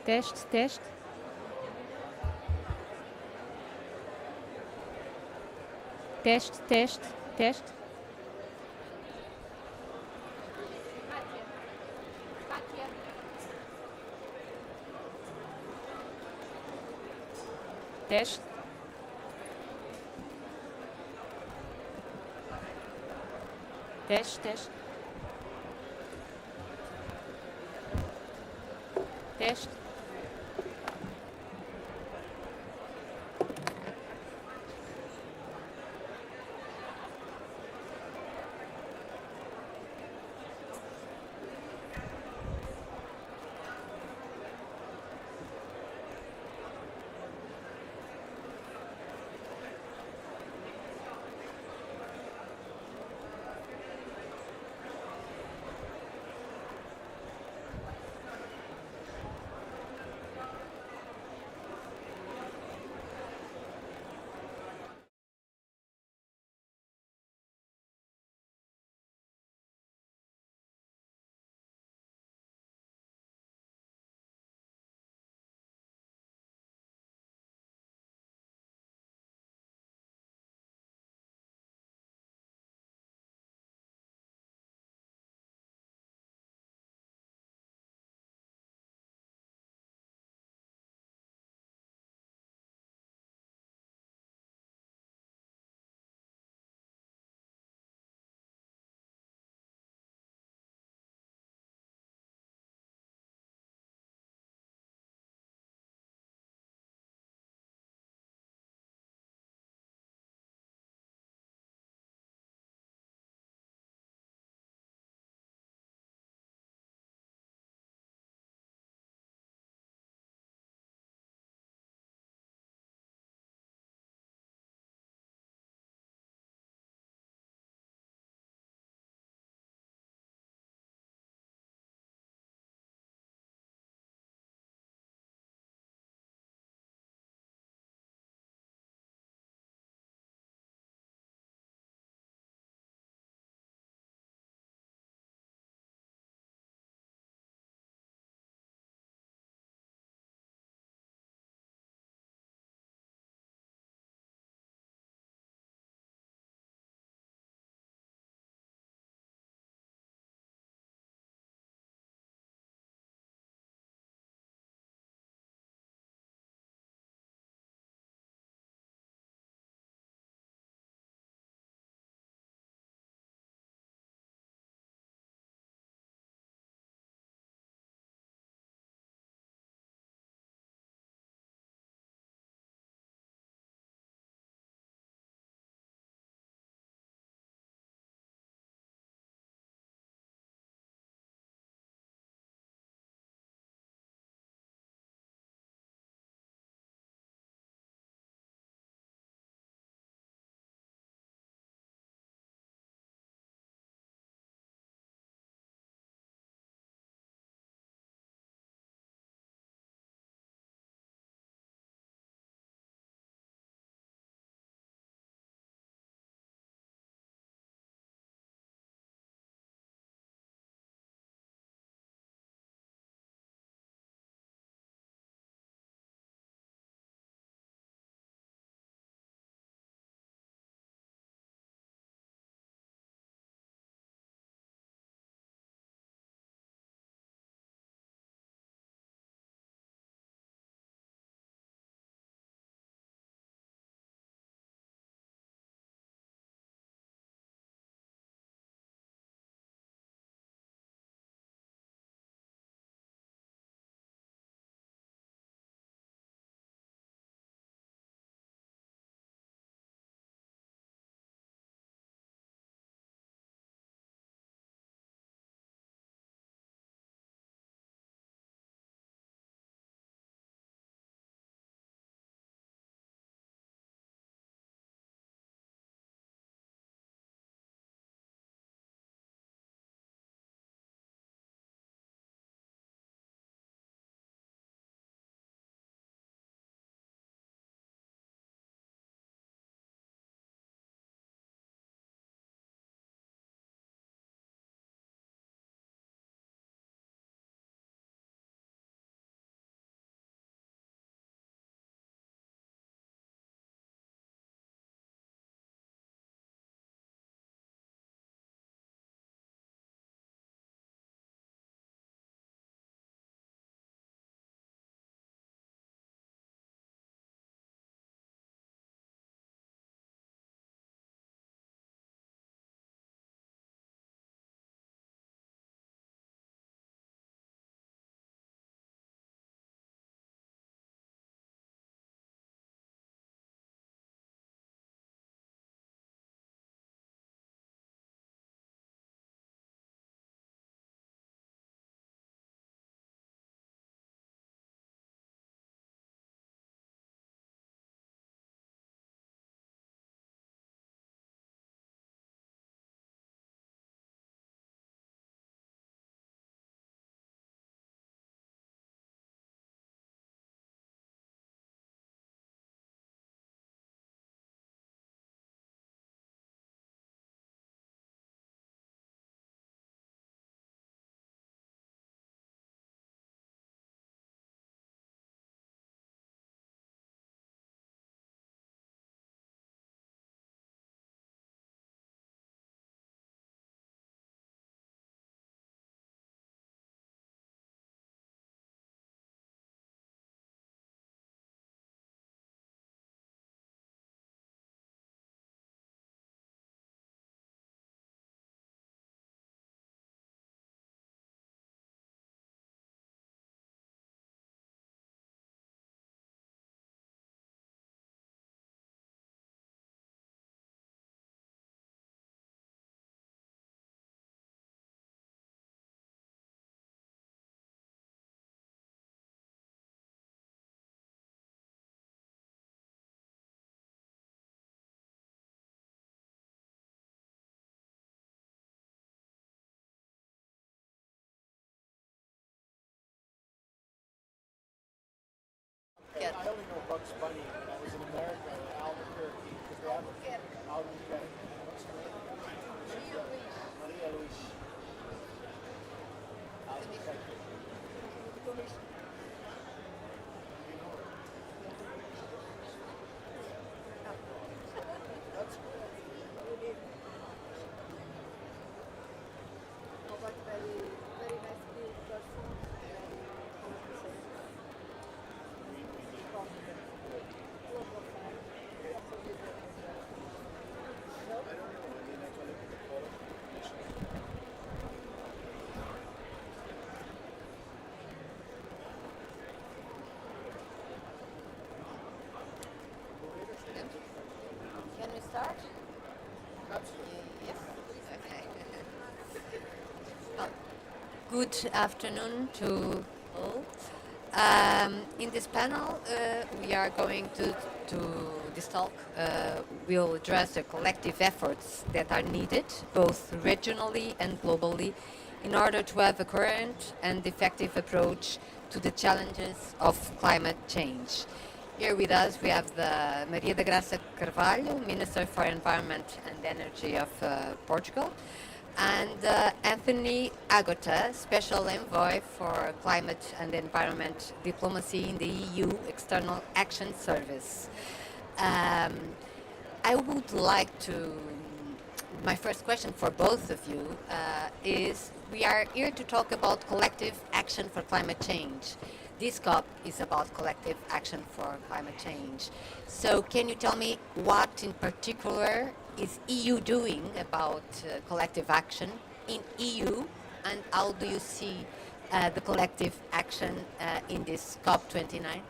Teste, teste. Teste, teste, teste. Teste. Teste, teste. Teste. yet. I only know Bugs Bunny when I was in America in Albuquerque because they have Albuquerque. What's her name? Maria Luis. Albuquerque. You know her. That's good. I don't know. I mean, I can look at the photo. Can we start? Absolutely. Yes. Okay. Well, good afternoon to all. In this panel, we are going to this talk will address the collective efforts that are needed, both regionally and globally, in order to have a coherent and effective approach to the challenges of climate change. Here with us we have the Maria da Graça Carvalho, Minister for Environment and Energy of Portugal, and Anthony Agota, Special Envoy for Climate and Environment Diplomacy in the EU External Action Service. I would like to, my first question for both of you is, we are here to talk about collective action for climate change. This COP is about collective action for climate change. So can you tell me what in particular is EU doing about collective action in EU, and how do you see the collective action in this COP29?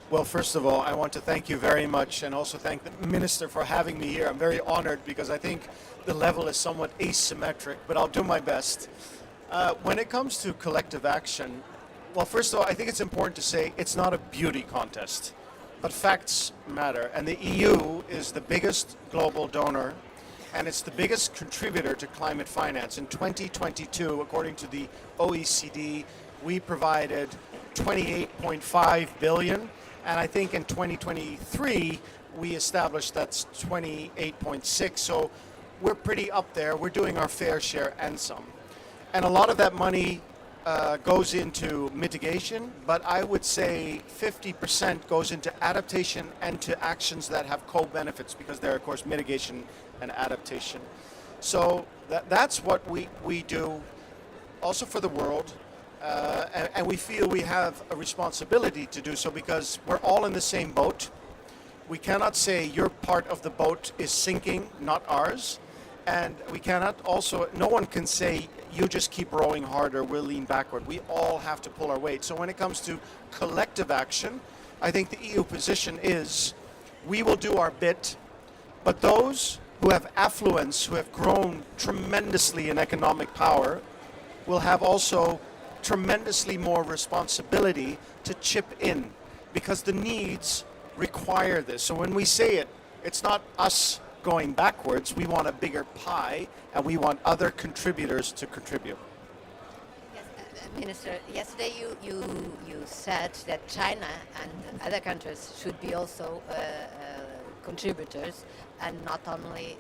Well, first of all, I want to thank you very much and also thank the Minister for having me here. I'm very honored because I think the level is somewhat asymmetric, but I'll do my best. When it comes to collective action, well, first of all, I think it's important to say it's not a beauty contest, but facts matter. And the EU is the biggest global donor, and it's the biggest contributor to climate finance. In 2022, according to the OECD, we provided 28.5 billion, and I think in 2023 we established that's 28.6. So we're pretty up there. We're doing our fair share and some. And a lot of that money goes into mitigation, but I would say 50% goes into adaptation and to actions that have co-benefits, because they're, of course, mitigation and adaptation. So that's what we do also for the world, and we feel we have a responsibility to do so because we're all in the same boat. We cannot say your part of the boat is sinking, not ours. And we cannot also, no one can say, you just keep rowing harder, we'll lean backward. We all have to pull our weight. So when it comes to collective action, I think the EU position is, we will do our bit, but those who have affluence, who have grown tremendously in economic power, will have also tremendously more responsibility to chip in, because the needs require this. So when we say it, it's not us going backwards. We want a bigger pie, and we want other contributors to contribute. Yes, Minister, yesterday you said that China and other countries should be also contributors and not only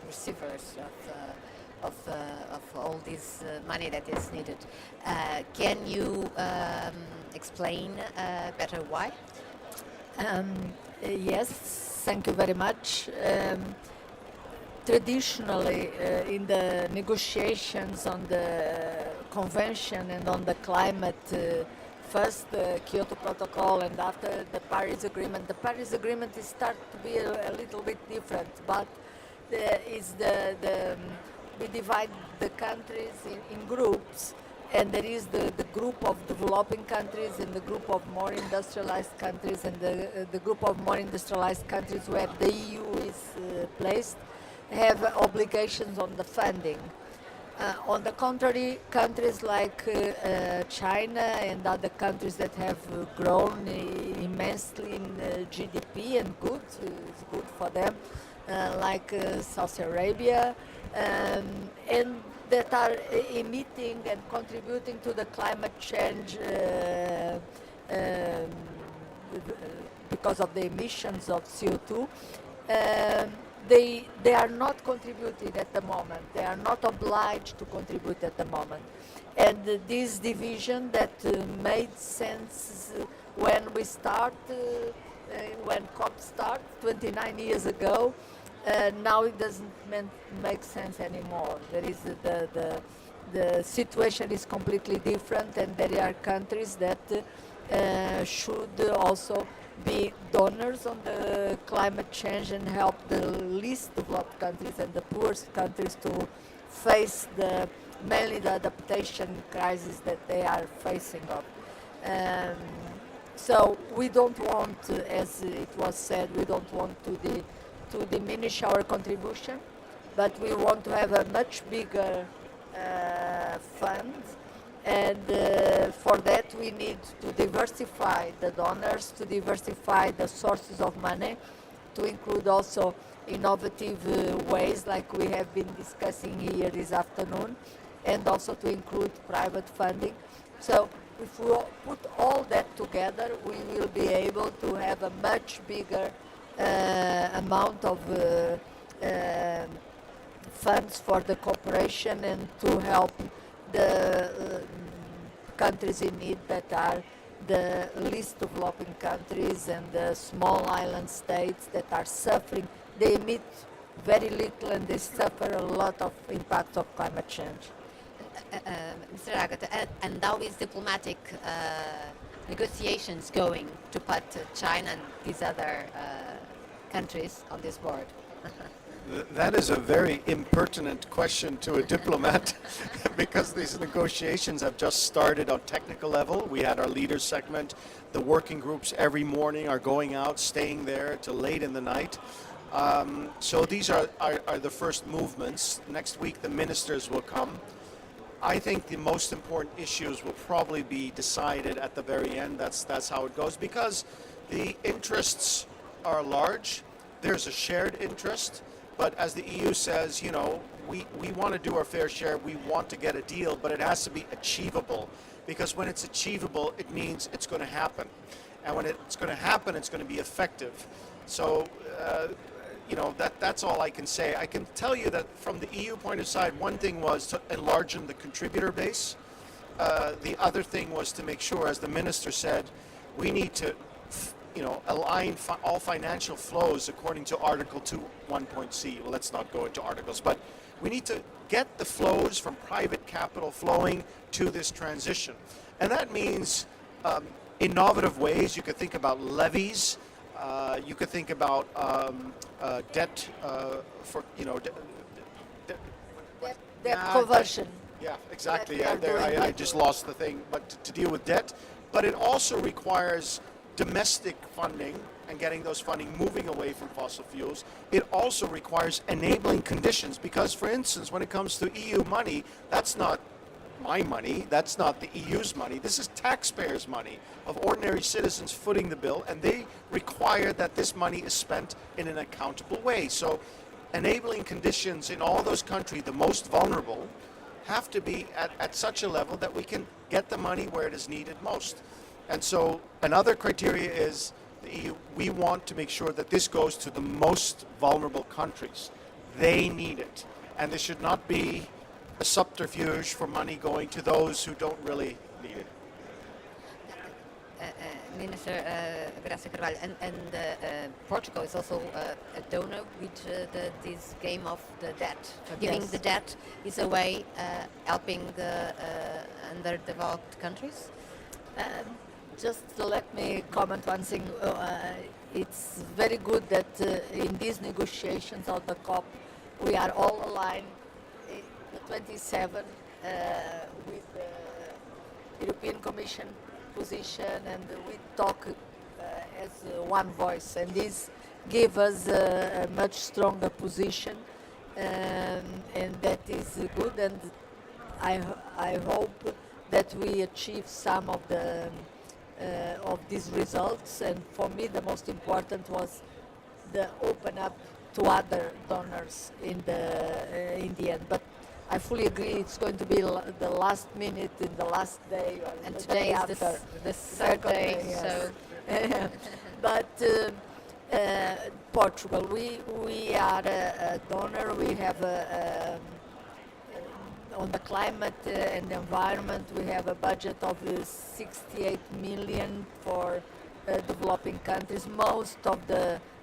receivers of all this money that is needed. Can you explain better why? Yes, thank you very much. Traditionally, in the negotiations on the convention and on the climate, first the Kyoto Protocol and after the Paris Agreement is start to be a little bit different, but we divide the countries in groups, and there is the group of developing countries and the group of more industrialized countries, and the group of more industrialized countries where the EU is placed have obligations on the funding. On the contrary, countries like China and other countries that have grown immensely in GDP, and it's good for them, like Saudi Arabia, and that are emitting and contributing to the climate change because of the emissions of CO2, they are not contributing at the moment. They are not obliged to contribute at the moment. And this division that made sense when we start, when COP started 29 years ago, now it doesn't make sense anymore. There is the situation is completely different, and there are countries that should also be donors on the climate change and help the least developed countries and the poorest countries to face mainly the adaptation crisis that they are facing of. So we don't want, as it was said, we don't want to diminish our contribution, but we want to have a much bigger fund, and for that we need to diversify the donors, to diversify the sources of money, to include also innovative ways like we have been discussing here this afternoon, and also to include private funding. So if we put all that together, we will be able to have a much bigger amount of funds for the cooperation and to help the countries in need that are the least developing countries and the small island states that are suffering. They emit very little and they suffer a lot of impact of climate change. Mr. Agatha, and how is diplomatic negotiations going to put China and these other countries on this board? That is a very impertinent question to a diplomat because these negotiations have just started on technical level. We had our leaders segment. The working groups every morning are going out, staying there till late in the night. So these are the first movements. Next week the ministers will come. I think the most important issues will probably be decided at the very end. That's how it goes because the interests are large. There's a shared interest. But as the EU says, you know, we want to do our fair share. We want to get a deal, but it has to be achievable. Because when it's achievable, it means it's going to happen. And when it's going to happen, it's going to be effective. So, you know, that's all I can say. I can tell you that from the EU point of side, one thing was to enlarge the contributor base. The other thing was to make sure, as the minister said, we need to align all financial flows according to Article 2, 1.c. Well, let's not go into articles, but we need to get the flows from private capital flowing to this transition. And that means innovative ways. You could think about levies. You could think about debt for, Debt conversion. Yeah, exactly. That we are doing I it. just lost the thing. But to deal with debt, but it also requires domestic funding and getting those funding moving away from fossil fuels. It also requires enabling conditions because, for instance, when it comes to EU money, that's not my money, that's not the EU's money. This is taxpayers' money of ordinary citizens footing the bill, and they require that this money is spent in an accountable way. So enabling conditions in all those countries, the most vulnerable, have to be at such a level that we can get the money where it is needed most. And so another criteria is the EU, we want to make sure that this goes to the most vulnerable countries. They need it. And this should not be a subterfuge for money going to those who don't really need it. Minister Graça Carvalho, and Portugal is also a donor with this game of the debt. Forgiving Yes. the debt is a way helping underdeveloped countries. Just let me comment one thing. It's very good that in these negotiations of the COP, we are all aligned, the 27, with the European Commission position, and we talk as one voice, and this gives us a much stronger position, and that is good, and I hope that we achieve some of these results. And for me, the most important was the open up to other donors in the end. But I fully agree it's going to be the last minute in the last day or And the today day is after. the third Second day, yes. so But Portugal, we are a donor. We have on the climate and the environment, we have a budget of 68 million for developing countries. Most of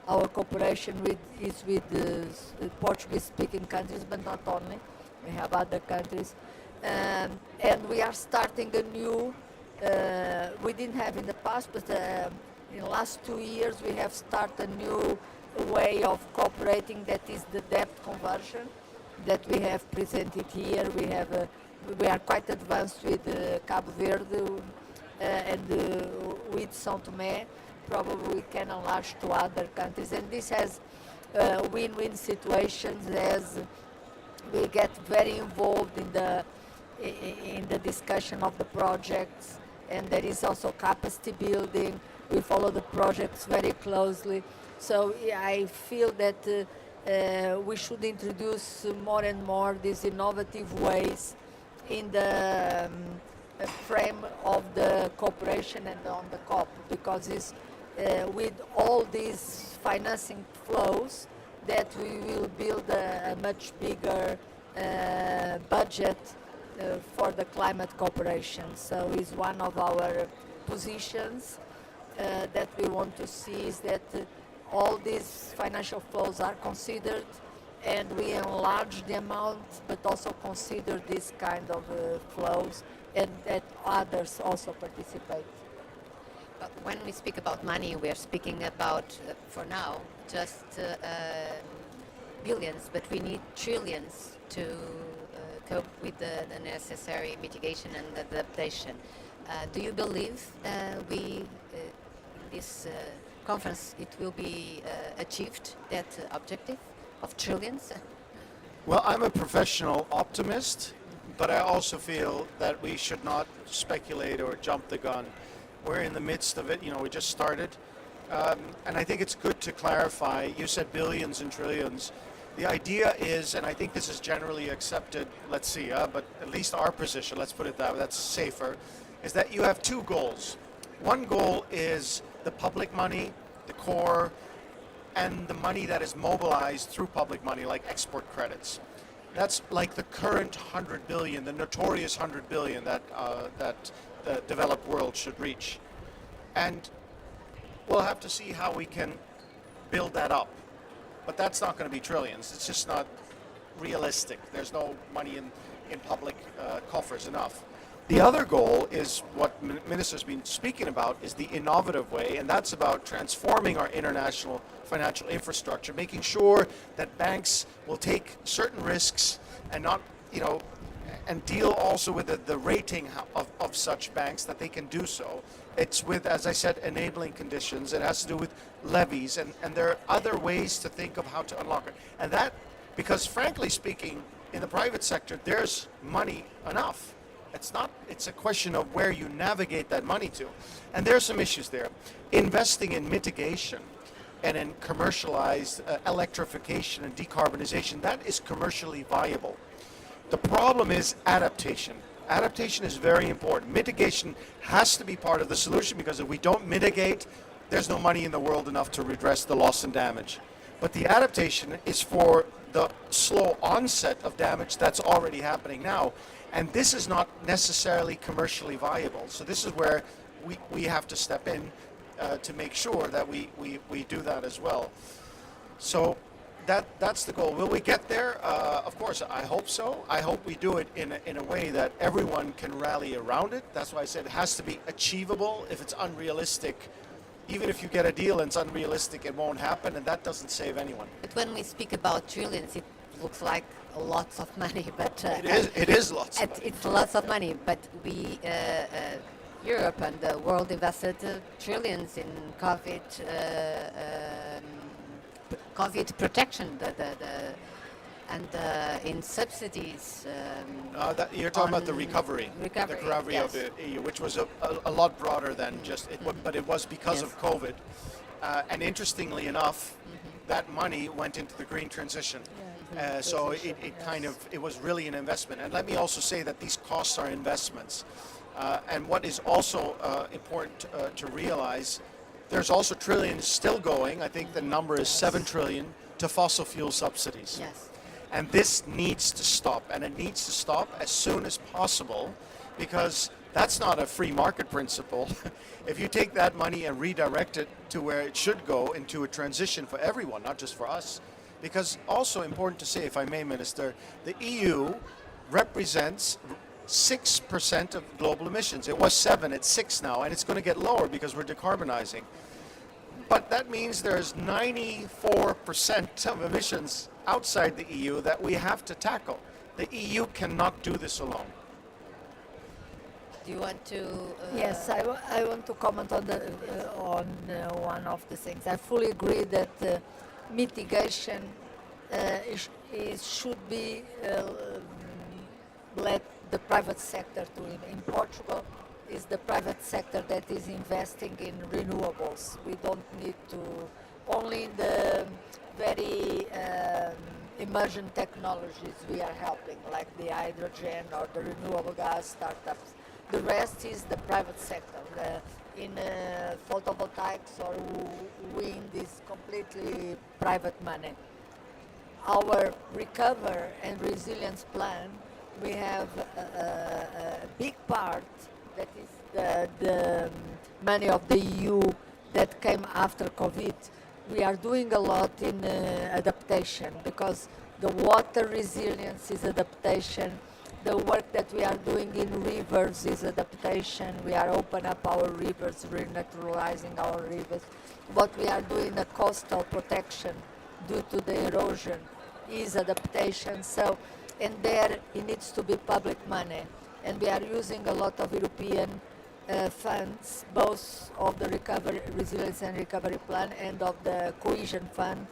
our cooperation is with the Portuguese-speaking countries, but not only. We have other countries, and we are starting a new. We didn't have in the past, but in the last 2 years we have started a new way of cooperating. That is the debt conversion that we have presented here. We are quite advanced with Cabo Verde and with São Tomé. Probably we can enlarge to other countries, and this has win-win situations as we get very involved in the discussion of the projects, and there is also capacity building. We follow the projects very closely. So yeah, I feel that we should introduce more and more these innovative ways in the frame of the cooperation and on the COP, because it's with all these financing flows that we will build a much bigger budget for the climate cooperation. So it's one of our positions that we want to see, is that all these financial flows are considered, and we enlarge the amount, but also consider this kind of flows, and that others also participate. But when we speak about money, we are speaking about, for now, just billions, but we need trillions to cope with the necessary mitigation and adaptation. Do you believe in this conference it will be achieved, that objective of trillions? Well, I'm a professional optimist, but I also feel that we should not speculate or jump the gun. We're in the midst of it. We just started. And I think it's good to clarify. You said billions and trillions. The idea is, and I think this is generally accepted, let's see, but at least our position, let's put it that way, that's safer, is that you have two goals. One goal is the public money, the core, and the money that is mobilized through public money, like export credits. That's like the current 100 billion, the notorious 100 billion that the developed world should reach. And we'll have to see how we can build that up. But that's not going to be trillions. It's just not realistic. There's no money in public coffers enough. The other goal is what Minister's been speaking about, is the innovative way, and that's about transforming our international financial infrastructure, making sure that banks will take certain risks and not, and deal also with the rating of such banks, that they can do so. It's with, as I said, enabling conditions. It has to do with levies, and there are other ways to think of how to unlock it. And that, because frankly speaking, in the private sector, there's money enough. It's a question of where you navigate that money to. And there are some issues there. Investing in mitigation and in commercialized electrification and decarbonization, that is commercially viable. The problem is adaptation. Adaptation is very important. Mitigation has to be part of the solution, because if we don't mitigate, there's no money in the world enough to redress the loss and damage. But the adaptation is for the slow onset of damage that's already happening now. And this is not necessarily commercially viable. So this is where we have to step in to make sure that we do that as well. So that's the goal. Will we get there? Of course, I hope so. I hope we do it in a way that everyone can rally around it. That's why I said it has to be achievable. If it's unrealistic, even if you get a deal and it's unrealistic, it won't happen, and that doesn't save anyone. But when we speak about trillions, it looks like lots of money, but it is lots of money. It's lots of money, but Europe and the world invested trillions in COVID protection, and in subsidies. You're talking about the recovery yes. of the EU, which was a lot broader than just it, but it was because of COVID. And interestingly enough, that money went into the green transition. So it was really an investment. And let me also say that these costs are investments. And what is also important to realize, There's also trillions still going. I think the number is 7 trillion to fossil fuel subsidies. Yes. And this needs to stop, and it needs to stop as soon as possible, because that's not a free market principle. If you take that money and redirect it to where it should go, into a transition for everyone, not just for us. Because also important to say, if I may, Minister, the EU represents 6% of global emissions. It was 7, it's 6 now, and it's going to get lower because we're decarbonizing. But that means there's 94% of emissions outside the EU that we have to tackle. The EU cannot do this alone. Do you want to? Yes, I want to comment on one of the things. I fully agree that mitigation should be let the private sector do. In Portugal, is the private sector that is investing in renewables. We don't need to only the very emerging technologies we are helping, like the hydrogen or the renewable gas startups. The rest is the private sector. In photovoltaics or wind is completely private money. Our recover and resilience plan, we have a big part that is the money of the EU that came after COVID. We are doing a lot in adaptation, because the water resilience is adaptation. The work that we are doing in rivers is adaptation. We are opening up our rivers, renaturalizing our rivers. What we are doing in coastal protection due to the erosion is adaptation. So, and there it needs to be public money. And we are using a lot of European funds, both of the recovery, resilience and recovery plan and of the cohesion fund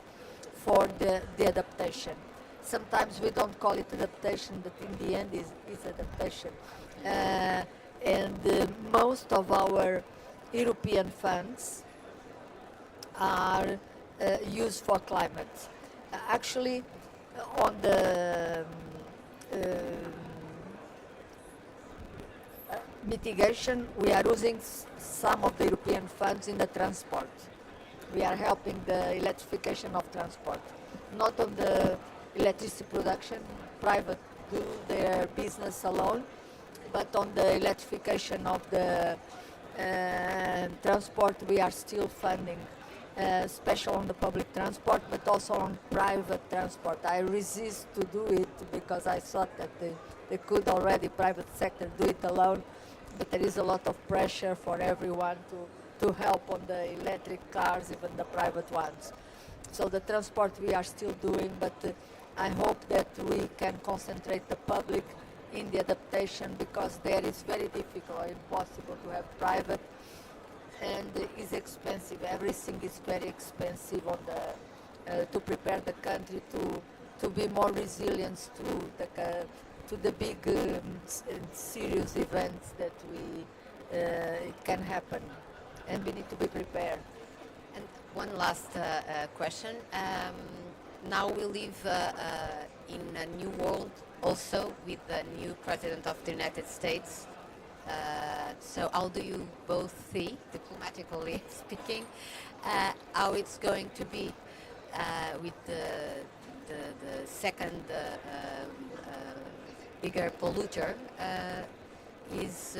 for the adaptation. Sometimes we don't call it adaptation, but in the end is adaptation. And most of our European funds are used for climate. Actually, on the mitigation, we are using some of the European funds in the transport. We are helping the electrification of transport, not on the electricity production, private do their business alone, but on the electrification of the transport, we are still funding, especially on the public transport, but also on private transport. I resist to do it because I thought that they could already, private sector, do it alone, but there is a lot of pressure for everyone to help on the electric cars, even the private ones. So the transport we are still doing, but I hope that we can concentrate the public in the adaptation, because there is very difficult or impossible to have private, and it's expensive. Everything is very expensive on the to prepare the country to be more resilient to the big serious events that it can happen, and we need to be prepared. And one last question. Now we live in a new world, also with the new president of the United States. So how do you both see, diplomatically speaking, how it's going to be with the second bigger polluter is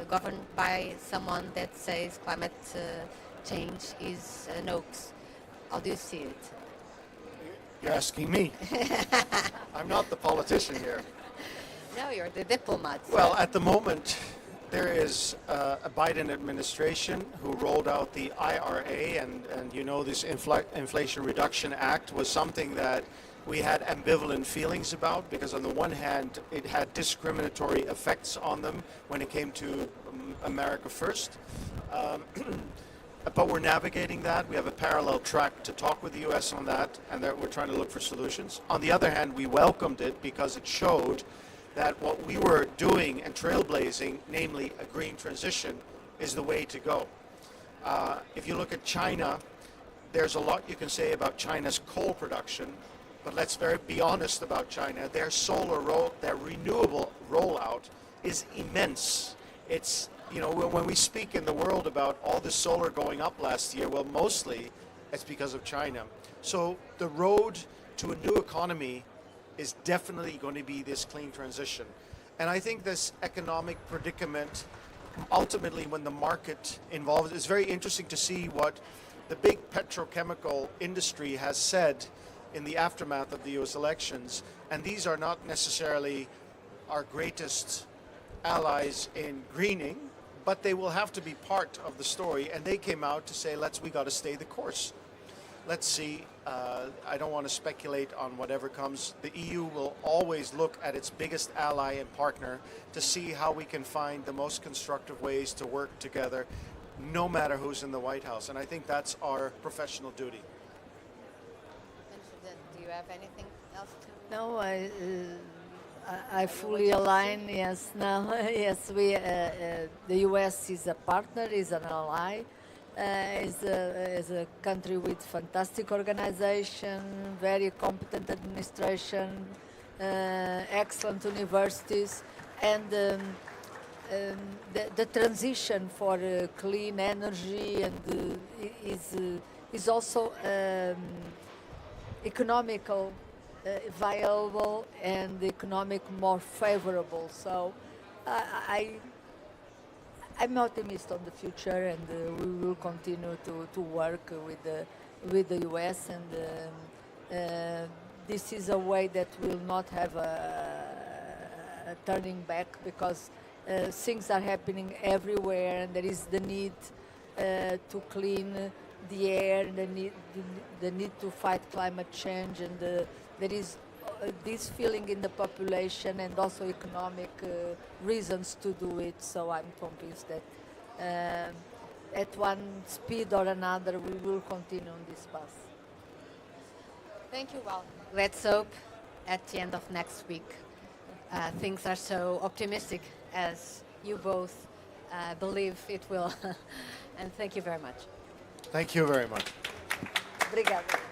governed by someone that says climate change is an hoax? How do you see it? You're asking me. I'm not the politician here. No, you're the diplomat. Well, at the moment, there is a Biden administration who rolled out the IRA, and you know, this Inflation Reduction Act was something that we had ambivalent feelings about, because on the one hand, it had discriminatory effects on them when it came to America First. But we're navigating that. We have a parallel track to talk with the U.S. on that, and we're trying to look for solutions. On the other hand, we welcomed it because it showed that what we were doing and trailblazing, namely a green transition, is the way to go. If you look at China, there's a lot you can say about China's coal production, but let's be honest about China. Their renewable rollout is immense. It's when we speak in the world about all the solar going up last year, well, mostly it's because of China. So the road to a new economy is definitely going to be this clean transition. And I think this economic predicament, ultimately when the market involves, is very interesting to see what the big petrochemical industry has said in the aftermath of the US elections. And these are not necessarily our greatest allies in greening, but they will have to be part of the story. And they came out to say, we got to stay the course. Let's see. I don't want to speculate on whatever comes. The EU will always look at its biggest ally and partner to see how we can find the most constructive ways to work together, no matter who's in the White House. And I think that's our professional duty. Do you have anything else to? No, I fully align. Yes, no, yes. The U.S. is a partner, is an ally, is a country with fantastic organization, very competent administration, excellent universities, and the transition for clean energy and is also economical. Viable and economic more favorable. So I'm optimistic on the future, and we will continue to work with the US, and this is a way that will not have a turning back, because things are happening everywhere, and there is the need to clean the air, and the need to fight climate change, and there is this feeling in the population, and also economic reasons to do it. So I'm convinced that at one speed or another we will continue on this path. Thank you. Well, let's hope at the end of next week things are so optimistic as you both believe it will. And thank you very much. Thank you very much. Obrigada.